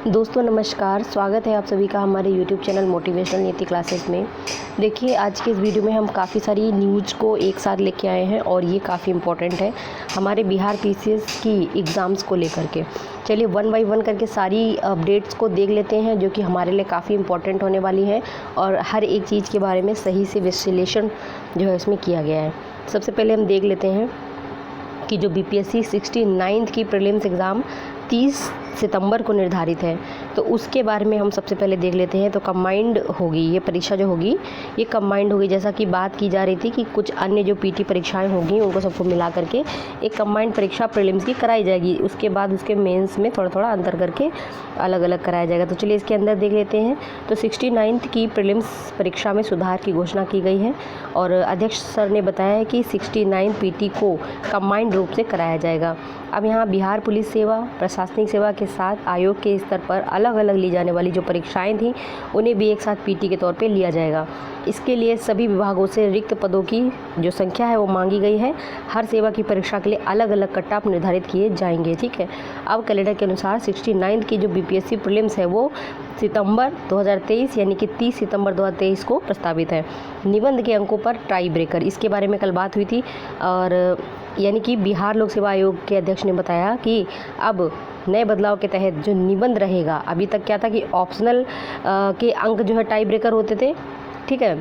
दोस्तों नमस्कार, स्वागत है आप सभी का हमारे YouTube चैनल मोटिवेशनल नीति क्लासेस में। देखिए, आज के इस वीडियो में हम काफ़ी सारी न्यूज़ को एक साथ लेके आए हैं और ये काफ़ी इम्पोर्टेंट है हमारे बिहार पीसीएस की एग्ज़ाम्स को लेकर के। चलिए वन बाय वन करके सारी अपडेट्स को देख लेते हैं जो कि हमारे लिए काफ़ी इम्पोर्टेंट होने वाली है और हर एक चीज़ के बारे में सही से विश्लेषण जो है इसमें किया गया है। सबसे पहले हम देख लेते हैं कि जो बीपीएससी 69th की प्रीलिम्स एग्ज़ाम 30 सितंबर को निर्धारित है, तो उसके बारे में हम सबसे पहले देख लेते हैं। तो कंबाइंड होगी ये परीक्षा जो होगी, ये कंबाइंड होगी। जैसा कि बात की जा रही थी कि कुछ अन्य जो पीटी परीक्षाएं होंगी उनको सबको मिला करके एक कंबाइंड परीक्षा प्रीलिम्स की कराई जाएगी। उसके बाद उसके मेंस में थोड़ा थोड़ा अंतर करके अलग अलग कराया जाएगा। तो चलिए इसके अंदर देख लेते हैं। तो 69th की प्रीलिम्स परीक्षा में सुधार की घोषणा की गई है और अध्यक्ष सर ने बताया है कि 69 पीटी को कंबाइंड रूप से कराया जाएगा। अब यहाँ बिहार पुलिस सेवा, प्रशासनिक सेवा के साथ आयोग के स्तर पर अलग अलग ली जाने वाली जो परीक्षाएं थी उन्हें भी एक साथ पीटी के तौर पे लिया जाएगा। इसके लिए सभी विभागों से रिक्त पदों की जो संख्या है वो मांगी गई है। हर सेवा की परीक्षा के लिए अलग अलग कट ऑफ निर्धारित किए जाएंगे। ठीक है, अब कैलेंडर के अनुसार 69 की जो बीपीएससी प्रीलिम्स है वो सितंबर 2023 यानी कि 30 सितंबर 2023 को प्रस्तावित है। निबंध के अंकों पर टाई ब्रेकर, इसके बारे में कल बात हुई थी और यानी कि बिहार लोक सेवा आयोग के अध्यक्ष ने बताया कि अब नए बदलाव के तहत जो निबंध रहेगा, अभी तक क्या था कि ऑप्शनल के अंक जो है टाई ब्रेकर होते थे। ठीक है,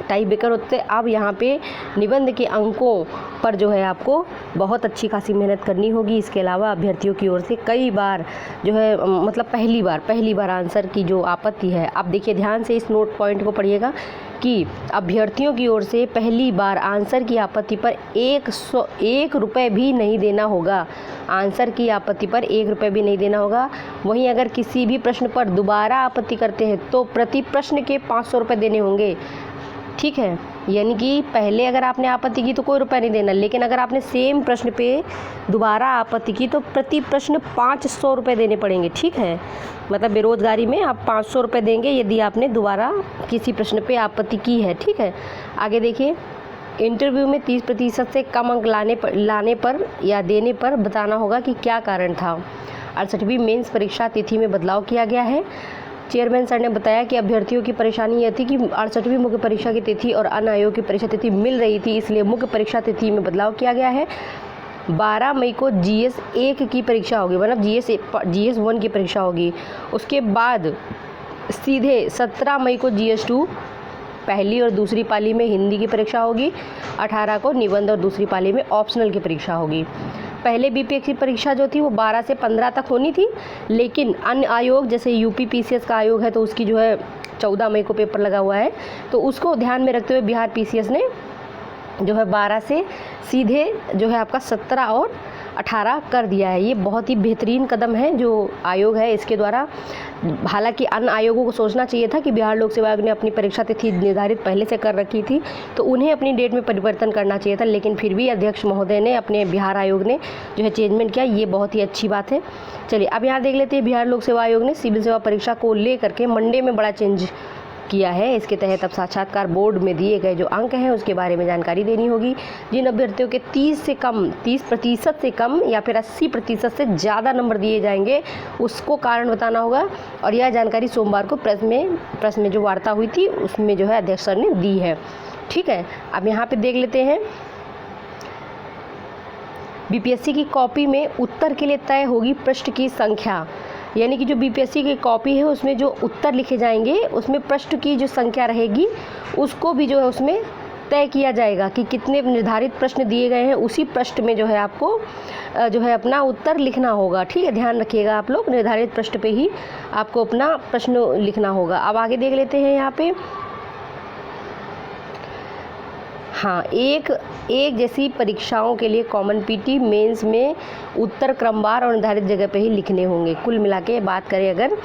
टाई ब्रेकर होते थे। अब यहाँ पे निबंध के अंकों पर जो है आपको बहुत अच्छी खासी मेहनत करनी होगी। इसके अलावा अभ्यर्थियों की ओर से कई बार जो है मतलब पहली बार आंसर की जो आपत्ति है, आप देखिए ध्यान से इस नोट पॉइंट को पढ़िएगा कि अभ्यर्थियों की ओर से पहली बार आंसर की आपत्ति पर 101 रुपये भी नहीं देना होगा। आंसर की आपत्ति पर 1 रुपये भी नहीं देना होगा। वहीं अगर किसी भी प्रश्न पर दोबारा आपत्ति करते हैं तो प्रति प्रश्न के 500 रुपये देने होंगे। ठीक है, यानी कि पहले अगर आपने आपत्ति की तो कोई रुपया नहीं देना, लेकिन अगर आपने सेम प्रश्न पे दोबारा आपत्ति की तो प्रति प्रश्न 500 रुपये देने पड़ेंगे। ठीक है, मतलब बेरोजगारी में आप 500 रुपये देंगे यदि आपने दोबारा किसी प्रश्न पे आपत्ति की है। ठीक है, आगे देखिए, इंटरव्यू में 30% से कम अंक लाने पर या देने पर बताना होगा कि क्या कारण था। 68वीं मेंस परीक्षा तिथि में बदलाव किया गया है। चेयरमैन सर ने बताया कि अभ्यर्थियों की परेशानी यह थी कि 68वीं मुख्य परीक्षा की तिथि और अन्य आयोग की परीक्षा तिथि मिल रही थी, इसलिए मुख्य परीक्षा तिथि में बदलाव किया गया है। 12 मई को GS 1 की परीक्षा होगी, मतलब GS 1 की परीक्षा होगी। उसके बाद सीधे 17 मई को GS 2 पहली और दूसरी पाली में हिंदी की परीक्षा होगी। 18 को निबंध और दूसरी पाली में ऑप्शनल की परीक्षा होगी। पहले बीपीएससी परीक्षा जो थी वो 12 से 15 तक होनी थी, लेकिन अन्य आयोग जैसे यूपी पीसीएस का आयोग है तो उसकी जो है 14 मई को पेपर लगा हुआ है, तो उसको ध्यान में रखते हुए बिहार पीसीएस ने जो है 12 से सीधे जो है आपका 17 और 18 कर दिया है। ये बहुत ही बेहतरीन कदम है जो आयोग है इसके द्वारा। हालांकि अन्य आयोगों को सोचना चाहिए था कि बिहार लोक सेवा आयोग ने अपनी परीक्षा तिथि निर्धारित पहले से कर रखी थी तो उन्हें अपनी डेट में परिवर्तन करना चाहिए था, लेकिन फिर भी अध्यक्ष महोदय ने अपने बिहार आयोग ने जो है चेंजमेंट किया, ये बहुत ही अच्छी बात है। चलिए अब यहाँ देख लेते हैं, बिहार लोक सेवा आयोग ने सिविल सेवा परीक्षा को लेकर के मंडे में बड़ा चेंज किया है। इसके तहत अब साक्षात्कार बोर्ड में दिए गए जो अंक हैं उसके बारे में जानकारी देनी होगी। जिन अभ्यर्थियों के 30% से कम या फिर 80% से ज़्यादा नंबर दिए जाएंगे उसको कारण बताना होगा और यह जानकारी सोमवार को प्रेस में जो वार्ता हुई थी उसमें जो है अध्यक्ष सर ने दी है। ठीक है, अब यहाँ पे देख लेते हैं, बीपीएससी की कॉपी में उत्तर के लिए तय होगी पृष्ठ की संख्या, यानी कि जो बीपीएससी की कॉपी है उसमें जो उत्तर लिखे जाएंगे उसमें पृष्ठ की जो संख्या रहेगी उसको भी जो है उसमें तय किया जाएगा कि कितने निर्धारित प्रश्न दिए गए हैं, उसी पृष्ठ में जो है आपको जो है अपना उत्तर लिखना होगा। ठीक है, ध्यान रखिएगा आप लोग, निर्धारित पृष्ठ पे ही आपको अपना प्रश्न लिखना होगा। अब आगे देख लेते हैं यहाँ पे, हाँ, एक जैसी परीक्षाओं के लिए कॉमन पीटी मेंस में उत्तर क्रमवार और निर्धारित जगह पे ही लिखने होंगे। कुल मिला के बात करें अगर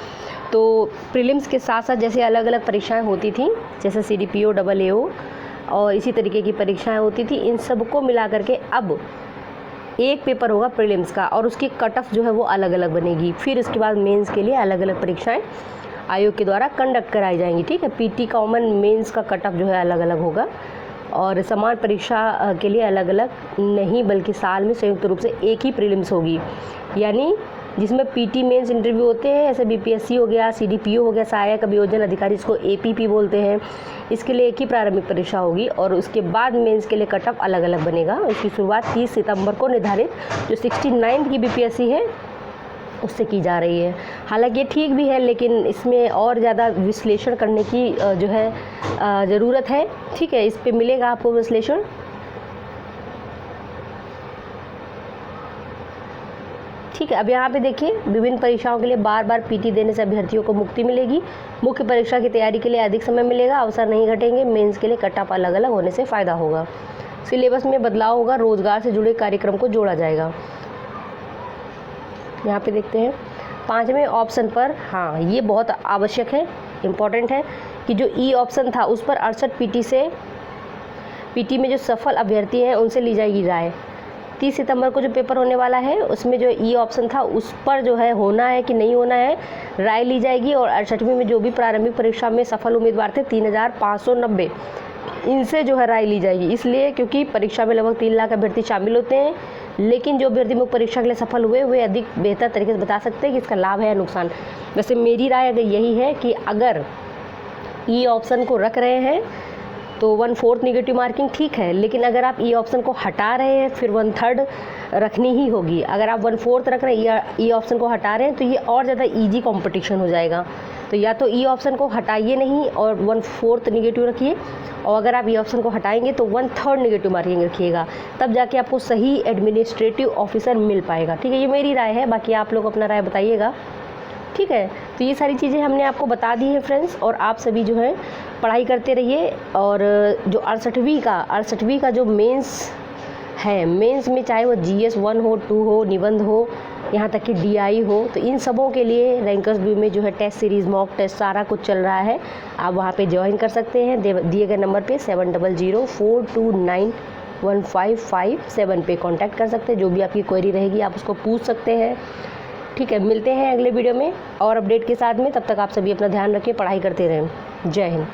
तो प्रीलिम्स के साथ साथ जैसे अलग अलग परीक्षाएं होती थी जैसे CDPO, AAO और इसी तरीके की परीक्षाएं होती थी, इन सबको मिला करके अब एक पेपर होगा प्रीलिम्स का और उसकी कट ऑफ जो है वो अलग अलग बनेगी। फिर उसके बाद मेंस के लिए अलग अलग परीक्षाएं आयोग के द्वारा कंडक्ट कराई जाएंगी। ठीक है, पीटी कॉमन मेंस का कट ऑफ जो है अलग अलग होगा और समान परीक्षा के लिए अलग अलग नहीं बल्कि साल में संयुक्त रूप से एक ही प्रीलिम्स होगी। यानी जिसमें पीटी मेंस इंटरव्यू होते हैं। ऐसे बीपीएससी हो गया, सीडीपीओ हो गया, सहायक अभियोजन अधिकारी, इसको एपीपी बोलते हैं। इसके लिए एक ही प्रारंभिक परीक्षा होगी और उसके बाद मेंस के लिए कट ऑफ अलग अलग बनेगा। इसकी शुरुआत 30 सितंबर को निर्धारित जो 69th की बीपीएससी है उससे की जा रही है। हालांकि ये ठीक भी है, लेकिन इसमें और ज़्यादा विश्लेषण करने की जो है ज़रूरत है। ठीक है, इस पे मिलेगा आपको विश्लेषण। ठीक है, अब यहाँ पे देखिए, विभिन्न परीक्षाओं के लिए बार बार पीटी देने से अभ्यर्थियों को मुक्ति मिलेगी। मुख्य परीक्षा की तैयारी के लिए अधिक समय मिलेगा, अवसर नहीं घटेंगे। मेंस के लिए कट ऑफ अलग अलग होने से फ़ायदा होगा। सिलेबस में बदलाव होगा, रोजगार से जुड़े कार्यक्रम को जोड़ा जाएगा। यहाँ पे देखते हैं 5वें ऑप्शन पर, हाँ ये बहुत आवश्यक है, इम्पॉर्टेंट है कि जो ई ऑप्शन था उस पर 68 पीटी में जो सफल अभ्यर्थी हैं उनसे ली जाएगी राय। 30 सितंबर को जो पेपर होने वाला है उसमें जो ई ऑप्शन था उस पर जो है होना है कि नहीं होना है राय ली जाएगी। और 68वीं में जो भी प्रारंभिक परीक्षा में सफल उम्मीदवार थे 3590, इनसे जो है राय ली जाएगी। इसलिए क्योंकि परीक्षा में लगभग 3 लाख अभ्यर्थी शामिल होते हैं, लेकिन जो अभ्यर्थी मुख्य परीक्षा के लिए सफल हुए वे अधिक बेहतर तरीके से बता सकते हैं कि इसका लाभ है या नुकसान। वैसे मेरी राय अगर यही है कि अगर ई ऑप्शन को रख रहे हैं तो 1/4 नेगेटिव मार्किंग ठीक है, लेकिन अगर आप ई ऑप्शन को हटा रहे हैं फिर 1/3 रखनी ही होगी। अगर आप 1/4 रख रहे हैं या ई ऑप्शन को हटा रहे हैं तो ये और ज़्यादा ईजी कॉम्पिटिशन हो जाएगा। तो या तो ई ऑप्शन को हटाइए नहीं और 1/4 नेगेटिव रखिए, और अगर आप ई ऑप्शन को हटाएंगे तो 1/3 नेगेटिव मार्किंग रखिएगा, तब जाके आपको सही एडमिनिस्ट्रेटिव ऑफिसर मिल पाएगा। ठीक है, ये मेरी राय है, बाकी आप लोग अपना राय बताइएगा। ठीक है, तो ये सारी चीज़ें हमने आपको बता दी हैं फ्रेंड्स, और आप सभी जो है पढ़ाई करते रहिए। और जो 68वीं का जो मेंस है, मेंस में चाहे वो GS 1 हो, 2 हो, निबंध हो, यहाँ तक कि DI हो, तो इन सबों के लिए रैंकर्स व्यू में जो है टेस्ट सीरीज़, मॉक टेस्ट सारा कुछ चल रहा है। आप वहाँ पे ज्वाइन कर सकते हैं दिए गए नंबर पे 7004291557 पे कांटेक्ट कर सकते हैं। जो भी आपकी क्वेरी रहेगी आप उसको पूछ सकते हैं। ठीक है, मिलते हैं अगले वीडियो में और अपडेट के साथ में। तब तक आप सभी अपना ध्यान रखें, पढ़ाई करते रहें। जय हिंद।